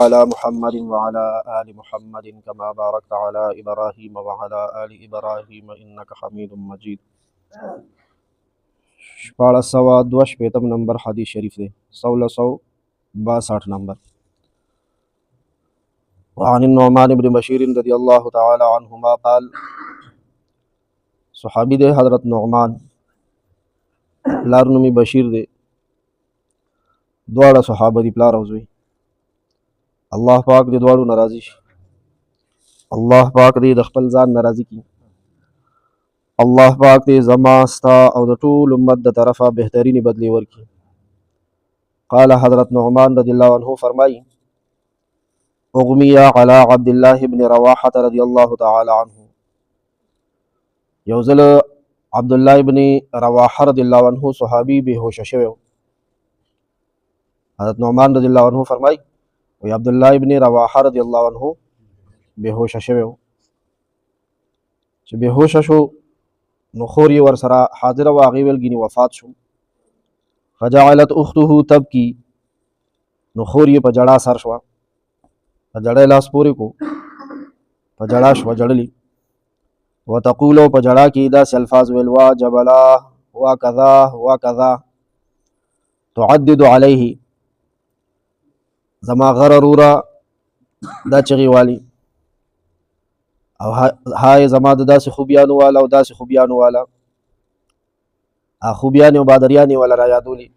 على محمد وعلى آل محمد كما باركت على إبراهيم وعلى آل إبراهيم إنك حميد مجيد. شپاړس سوه دوه شپېتم نمبر حدیث شریف دی، 1662 نمبر. وعن النعمان بن بشیر رضی اللہ تعالی عنہما قال، صحابی دے حضرت نعمان، پلار نومی بشیر دے، دواړه صحابه دی پلار او زوی. الله پاک دې دواړو ناراضي شي، الله پاک دې د خپل ځان ناراضي کړي، الله پاک دې زما ستا او د ټول امت د طرفه بهترینی بدلی ورکړي. قال حضرت نعمان رضی الله عنه فرمائی، اغمی علی عبد الله بن رواحة رضی الله تعالی عنه، یوزل عبد الله بن رواحة رضی الله عنه صحابی بهوش شوی. حضرت نعمان رضی الله عنه فرمائی وی عبداللہ ابن رواحہ رضی اللہ عنہ بےہوش شوی و، چې بےهوش شو نو خور یې ورسره حاضره وه، هغې ویل ګینې وفات شو. فجعلت اخته تبکی، نو خور یې په جړا سر شوه، په جړا لاس پورې کو، په جړا شوه جړلي. وتقولو په جړا کې داسې الفاظ ویل، وا جبلا وا کذا وا کذا، تعدد علیه، زما غره رورا دا چغی والی، او های زما د داسې خوبیانو والا او داسې خوبیانو والا، خوبیانی او بادریانی والا را یادولی.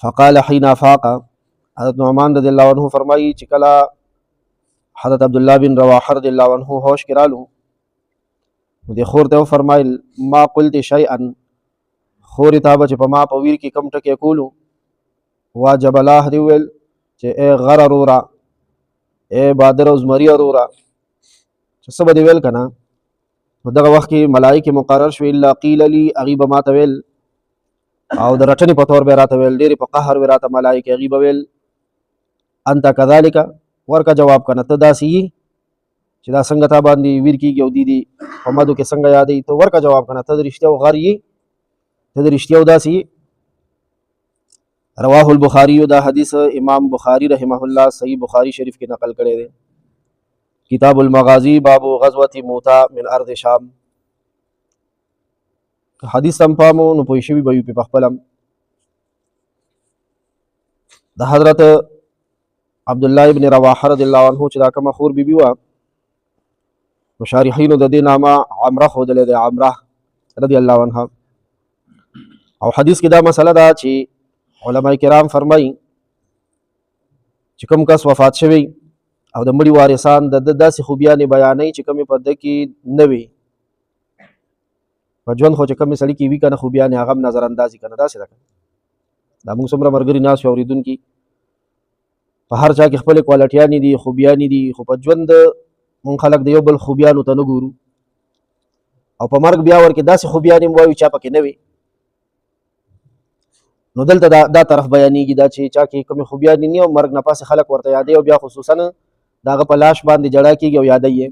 فقال حين فاق، حضرت نعمان رضی اللہ عنہ فرمائی چې کله حضرت عبداللہ بن رواحہ رضی اللہ عنہ ہوش کرالو، نو دی خور ته فرمایل، ما قلت شیئا، خور ته به چې په ما په ویر کې کم ټکی کولو، وا جبلاه دی ویل چې اے غر رورا، اے بادر او زمری رورا، چې څه به دی ویل که نه. نو دغه وخت کې ملایکې مقرر شوې، الا قیل لی، هغې به ماته ویل، او د رټنې په طور به یې راته ویل، ډېرې په قهر وې راته ملایکې، هغې به ویل انت کذلک، ورکه جواب که نه، ته داسې یې چې دا څنګه تا باندې ویر کېږي او دي په مدو کې څنګه یادوي، ته ورکه جواب که نه، ته د رښتیاو غر یې، ته د رښتیاو داسې یې. رواه البخاری، دا حدیث امام بخاری رحمہ اللہ صحیح بخاری شریف کی نقل کرے دے. کتاب المغازی باب غزوة موتا من ارض شام. حدیث تم پامو نو پویشوی بیو پی پخپلم. دا حضرت عبداللہ ابن رواحہ رضی اللہ عنہ چدا کما خور بی بیوا، مشارحین دا دے ناما عمرہ خود لے دے، عمرہ رضی اللہ عنہ. او حدیث کی دا مسئلہ دا چی علماء کرام فرمائی چې کوم کس وفات شوی او د مړي وارثان د داسې خوبیانې بیانوي چې کومې په ده کې نه وي، په ژوند خو چې کومې سړي کې وي که نه خوبیانې، هغه هم نظر اندازي که نه، داسې ده که دا موږ څومره ملګري ناست یو اورېدونکي، په هر چا کې خپلې کوالټیانې دي، خوبیانې دي، خو په ژوند مونږ خلک د یو بل خوبیانو ته نه ګورو، او په مرګ بیا ورکې داسې خوبیانې هم وایو چا پکې نه وي. نو دلته دا طرف بیانېږي، دا چې چا کې کومې خوبیانې نه او مرګ نه پاسې خلک ورته یادوي، او بیا خصوصا د هغه په لاش باندې جړا کېږي او یادوي یې.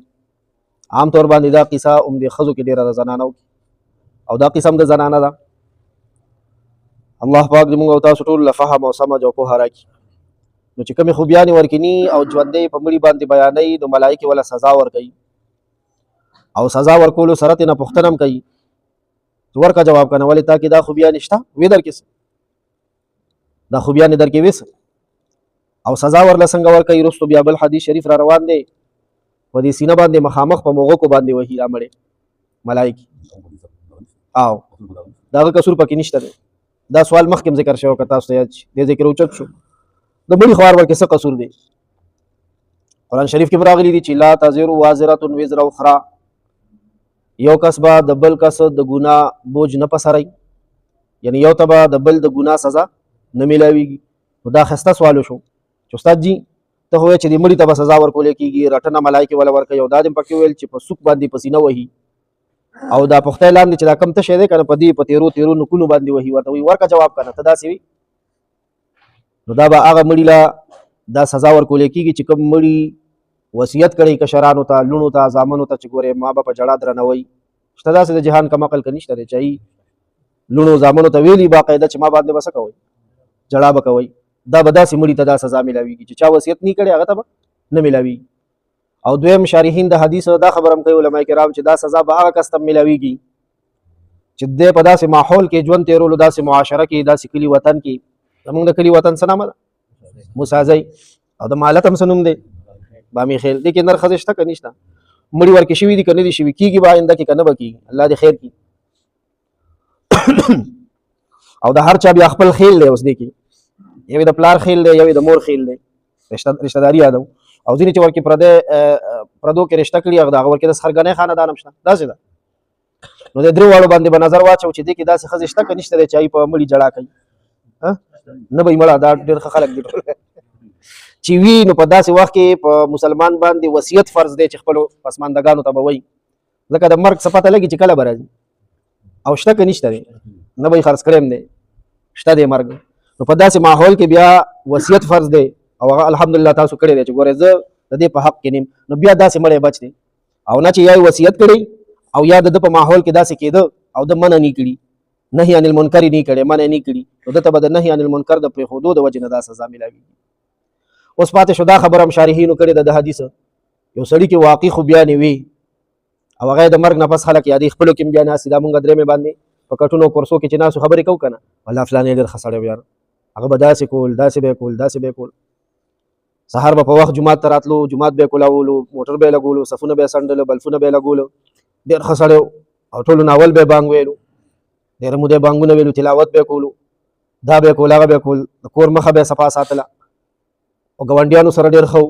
عام طور باندې دا قصه هم د ښځو کې ډېره د زنانو کې، او دا قصه هم د زنانه ده. الله پاک دې موږ او تاسو ټول له فهم او سمج او پوهه راکړي. نو چې کومې خوبیانې ورکیني او ژوندی په مړي باندې بیانوي، نو ملایکې وله سزا ورکوي، او سزا ورکولو سره ترې نه پوښتنه هم کوي چې ورکه جواب که نه، ولې تا کې دا خوبیانې شته، وې در کې دا خوبیانې در کې وې، او سزا ورله څنګه ورکوي. رستو بیا بل حدیث شریف را روان دی، په دې سینه باندې مخامخ په موغکو باندې وهي دا مړې ملایکې، او د هغه قصور پکې نشته دی. دا سوال مخکې هم ذکر شوی، که تاسو ته یاد شي، دې ذکر اوچت شو، د مړي خوار ورکې څه قصور دی. قرآن شریف کې راغلی دی چې لا تزر وازرة وزر اخرى، یو کس به د بل کس د ګناه بوج نه پسروي، یعنی یو ته به د بل د ګناه سزا نه میلاویږي. نو دا ښایسته سوال شو چې استاد جي ته خو وایې چې دې مړي ته به سزا ورکولی کېږي، رټنه ملایکې وله ورکوي، او دا دې پکې ویل چې په سوک باندې په سینه وهي، او دا پختی لاندې چې دا کم ته شی دی که نه، په دې په تیرو تیرو نکونو باندې وهي، ورته وایي ورکه جواب که نه، ته داسې وي. نو دا به هغه مړي له دا سزا ورکولی کېږي چې کوم مړي وصیت کړی کشرانو ته، لوڼو ته، زامنو ته چې ګورې ما به په جړا درنوئ. شته داسې د جهان کم عقل که نشته دی چې لوڼو زامنو ته ویلي باقاعده چې ما باندې به څه کوئ، جړا به کوئ. دا به داسې مړي ته دا سزا ملاویږي چې چا وصیت نه کړي هغه ته به نه ملاویږي. او دویم شارحین د حدیث دا خبره هم کوي علما کرام چې دا سزا به هغه کس ته ملاویږي چې د په داسې ماحول کې ژوند تیرولو، داسې معاشره کې، داسې کلی وطن کې. زمونږ د کلی وطن څه نامه ده؟ موسازی. او د مالت هم څه نوم دی؟ بامی خیل. دې کې نر ښځې شته که نشته؟ مړي ورکې شوي دي که نه دي شوي؟ کېږي به آینده کې که نه به کېږي؟ الله دې خیر کړي. او د هر چا بیا خپل خیل دی. اوس دې کې یو د پلار خیل دی، یو د مور خیل دی، رشته داري یادو. او ځینې چې ورکې پردو کې رشته کړي هغه ورکې د سرګنۍ خاندان هم شته. داسې ده. نو د درې واړو باندې به نظر واچو چې دې کې داسې ښځې شته که نشته دی چې هغوی په مړي جړا کوي؟ نه به یې مړه. دا ډېر ښه خلک دي چې وي. نو په داسې وخت کې په مسلمان باندې وصیت فرض دی چې خپلو پسماندګانو ته به وایي، ځکه د مرګ څه پته لګي چې کله به راځي. او شته که نشته دی؟ نه به یې خرڅ کړی هم دی، شته دی مرګ. نو په داسې ماحول کې بیا وصیت فرض دی. او هغه الحمدلله تاسو کړی دی چې ګورئ زه د دې په حق کې نیم. نو بیا داسې مړی بچ دی. او نه چې یا یې وصیت کړی او یا د ده په ماحول کې داسې کېده او د منع نه کړي، نهي عن المنکر نه کړی، منع نه کړي، نو ده ته به د نهي عن المنکر د پرېښودو د وجې نه دا سزا ملاویږي. اوس پاتې شو دا خبره هم شارحینو کړې ده د حدیث. یو سړي کې واقع خو بیا نه وي او هغه د مرګ نه پس خلک یادوي، خپلو کې هم بیا ناست دي. دا مونږ درېمې باندې په کټونو کورسو کې چې ناستو خبرې کوو که نه، والله فلانی ډېر ښه سړی و یار، هغه به داسې کول، داسې به یې کول، داسې به یې کول. سهار به په وخت جومات ته راتلو، جومات به یې کولاولو، موټر به یې لګولو، صفونه به یې څنډلو، بلفونه به یې لګولو، ډېر ښه سړی و. او ټولو ناول به یې بانګ ویلو، ډېره موده یې بانګونه ویلو، تلاوت به یې کولو، دا به یې کول، هغه به یې کول، د کور مخه به یې صفا ساتله، او ګاونډیانو سره ډېر ښه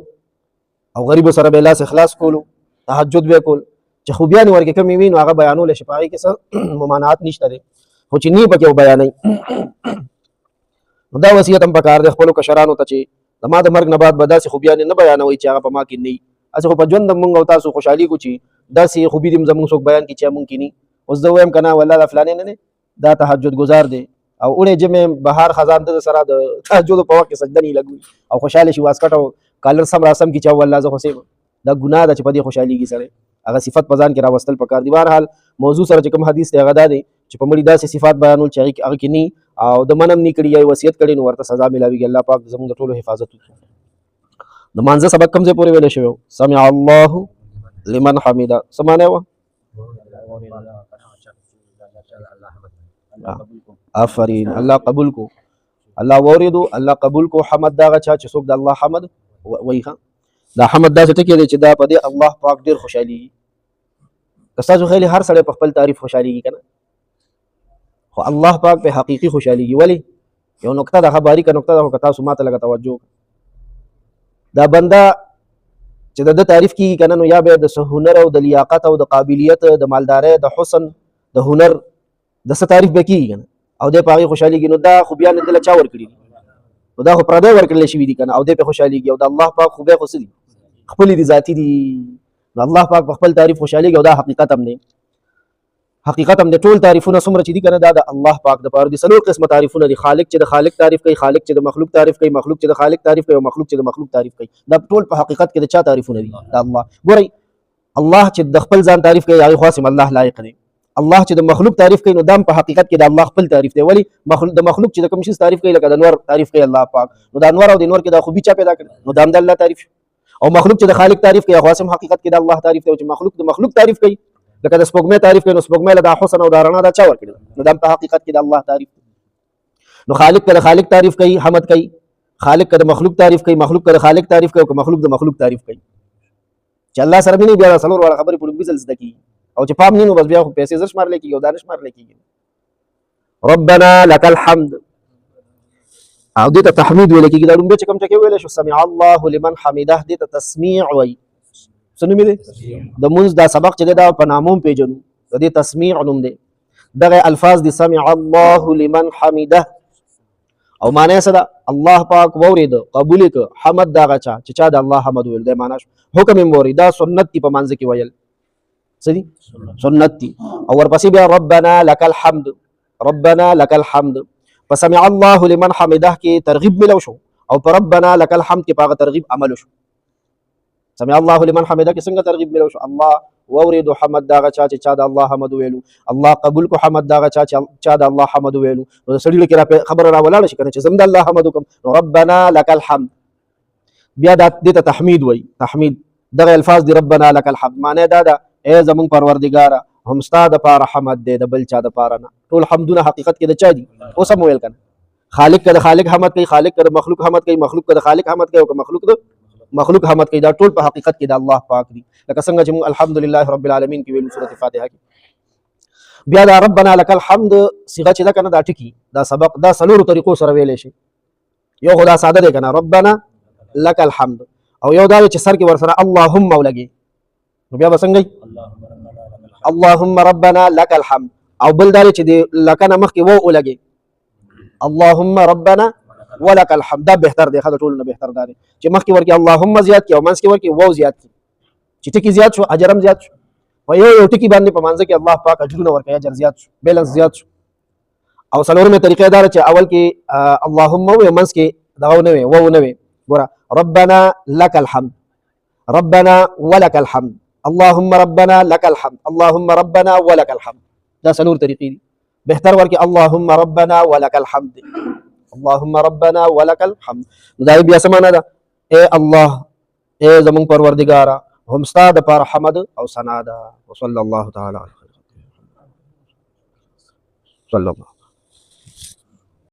او غریبو سره به یې لاس اخلاص کولو، تهجد به یې کول. چې خوبیانې ورکې کمې وي نو هغه بیانولی شي، په هغې کې څه ممانعات نشته دی، خو چې نه پکې وبیانوي. نو دا وصیت هم پکار دی خپلو کشرانو ته چې زما د مرګ نه بعد به داسې خوبیانې نه بیانوئ چې هغه په ما کې نه وي. هسې خو په ژوند هم مونږ او تاسو خوشحالېږو چې داسې خوبي دې زمونږ څوک بیان کړي چې مونږ کې نه. اوس زه وایم که نه والله دا فلانې نه دی، دا تهجد ګزار دی، او اوړی جمع بهار خزان د سره د تهجدو په وخت کې سجده نه لګوي او خوشحاله شي، واسکټ او کالر سم راسم کړي چې والله زه خو سیم. دا ګناه ده چې په دې خوشحالېږي سړی. هغه صفت په ځان کې راوستل پکار دي. بهرحال موضوع سره چې کوم حدیث دی هغه دا دی چې په مړي داسې صفات بیانول چې هغه کې نه او د منم نه کړي یا وصیت کړي نو ورته سزا ملاویږي. الله پاک زموږ د ټولو حفاظت وکړي. د مانځه سبق کوم ځای پورې ویلی شوی و؟ سمع الله لمن حمیده څه معنی وه؟ آفرین، الله قبول کو، الله واوریدو، الله قبول کو. حمد دا هغه چا چې څوک د الله حمد وایي. دا حمد داسې ټکی دی چې دا په دې الله پاک ډېر خوشحالېږي. که ستاسو خیال هر سړی په خپل تعریف خوشحالېږي که نه، خو الله پاک په حقیقي خوشحالېږي. ولې؟ یو نکته ده، ښه باریکه نکته ده، خو که تاسو ما ته لږه توجه. دا بنده چې د ده تعریف کېږي که نه، نو یا به د څه هنر او د لیاقت او د قابلیت، د مالدارۍ، د حسن، د هنر د څه تعریف به کېږي که نه، او دی په هغې خوشحالېږي. نو دا خوبیان دله چا ورکړي دي؟ نو دا خو پردی ورکړلی شوي دي که نه، او دی پرې خوشحالېږي. او د الله پاک خوبۍ خو څه دي؟ خپلې دي، ذاتي دي. نو الله پاک په خپل تعریف خوشحالېږي او دا حقیقت هم دی. حقیقت هم د ټول تعریفونه څومره چې دي که نه، دا د الله پاک دپاره دي. څلور قسمه تعریفونه دي. خالق چې د خالق تعریف کوي، خالق چې د مخلوق تعریف کوي، مخلوق چې د خالق تعریف کوي، او مخلوق چې د مخلوق تعریف کوي. دا ټول په حقیقت کې د چا تعریفونه دي؟ د الله. ګورئ، الله چې د خپل ځان تعریف کوي هغې خو هسې الله لایق دی. الله چې د مخلوق تعریف کوي نو دا په حقیقت کې د الله خپل تعریف دی. ولې؟ د مخلوق چې د کوم شي تعریف کوي، لکه د انوار تعریف کوي الله پاک، نو د انوار او د انوار کې دا خوبي چا پیدا کړي؟ نو دا هم د الله تعریف. او مخلوق چې د خالق تعریف کوي هغه هم حقیقت کې د الله تعریف دی. او چې مخلوق د مخلوق تعریف کوي، لکه د سپوږمۍ تعریف کوي، نو سپوږمۍ له دا حسن او دا رڼا دا چا ورکړي؟ نو دا په حقیقت کې د الله تعریف دی. نو خالق که د خالق تعریف کوي حمد کوي، خالق که د مخلوق تعریف کوي، مخلوق که د خالق تعریف کوي، او که مخلوق د مخلوق تعریف کوي. چې الله سره مینې بیا څلور واړه خبرې په لومبي ځل زده کېږي. او چې پام نه نو بس بیا خو پیسې زر شمارلی کېږي او دا نه شمارلی کېږي. ربنا لك الحمد، او دې ته تحمید ویل کېږي. دا لومبی چې کوم ټکی ویلی شو سمع الله لمن حمیده، دې ته تسمیع وایي. څه نوم دی؟ د مونځ دا سبق چې دی دا په ناموم پیژنو، د دې تسمیع نوم دی. دغه الفاظ دي سمع الله لمن حمیده، او معنی څه ده؟ الله پاک واورېده، قبول یې کړه. حمد د هغه چا چې چا د الله حمد ویل دی، معنا شو. حکم یې واورېد، دا سنت دي په مانځه کې ویل. څه دي؟ سنت دي. او ورپسې بیا ربنا لك الحمد، ربنا لك الحمد. په سمع الله لمن حمیده کې ترغیب ملو شو، او په ربنا لك الحمد کې په هغه ترغیب عمل شو. سمع الله لمن حمیده کې څنګه ترغیب ملو شو؟ الله واورید حمد دا چا چې چا د الله حمد ویلو، الله قبول کو حمد دا چا چې چا د الله حمد ویلو. نو سړی کې خبر را ولاړ شي کنه چې زم د الله حمد کوم. نو ربنا لك الحمد بیا د ته تحمید وای. تحمید دغه الفاظ دی ربنا لك الحمد معنی دا ده اے زمون پروردگار هم ستا د پاره حمد دی د بل چا د پاره نه. ټول حمدونه حقیقت کې د چا دي؟ اوس هم ویل کنه خالق کده خالق حمد کوي، خالق کده مخلوق حمد کوي، مخلوق کده خالق حمد کوي، او مخلوق د مخلوق حمد کوي. دا ټول په حقیقت کې د الله پاک دي. لکه څنګه چې موږ الحمدلله رب العالمین کې ویلو سورۃ فاتحه کې. بیا دا ربنا لك الحمد صيغه چې دا کنه دا ټکی دا سبق دا سلور طریقو سره ویلې شي. یو خدا ساده دی کنه ربنا لك الحمد، او یو دا چې سر کې ور سره اللهم ولګي نو بیا بسنګي اللهم ربنا لك الحمد، او بل دا چې لکه مخ کې وو ولګي اللهم ربنا ولك الحمد. دا بهتر دی، خدای ټول نه بهتر دی چې مخ کې ورکی اللهم زیات کی او منس کې ورکی وو زیات کی، چې ټکی زیات شو اجرم زیات شو. په یو ټکی باندې په مانځ کې الله پاک اجرونه ورکړي، اجر زیات شو، بیلنس زیات شو. او څلورمه طریقه دا چې اول کې اللهم او منس کې دا نه وي وو نه وي. ګوره ربنا لك الحمد، ربنا ولك الحمد، اللهم ربنا لك الحمد، اللهم ربنا ولك الحمد. دا څلور طریقې دي. بهتر ورکی اللهم ربنا ولك الحمد، اللهم ربنا ولك الحمد. دا بیا سمانه ده اے الله اے زمون پروردگار هم ستا د پر حمد او ثنا ده. وصلی الله تعالی علیه وسلم. صلی الله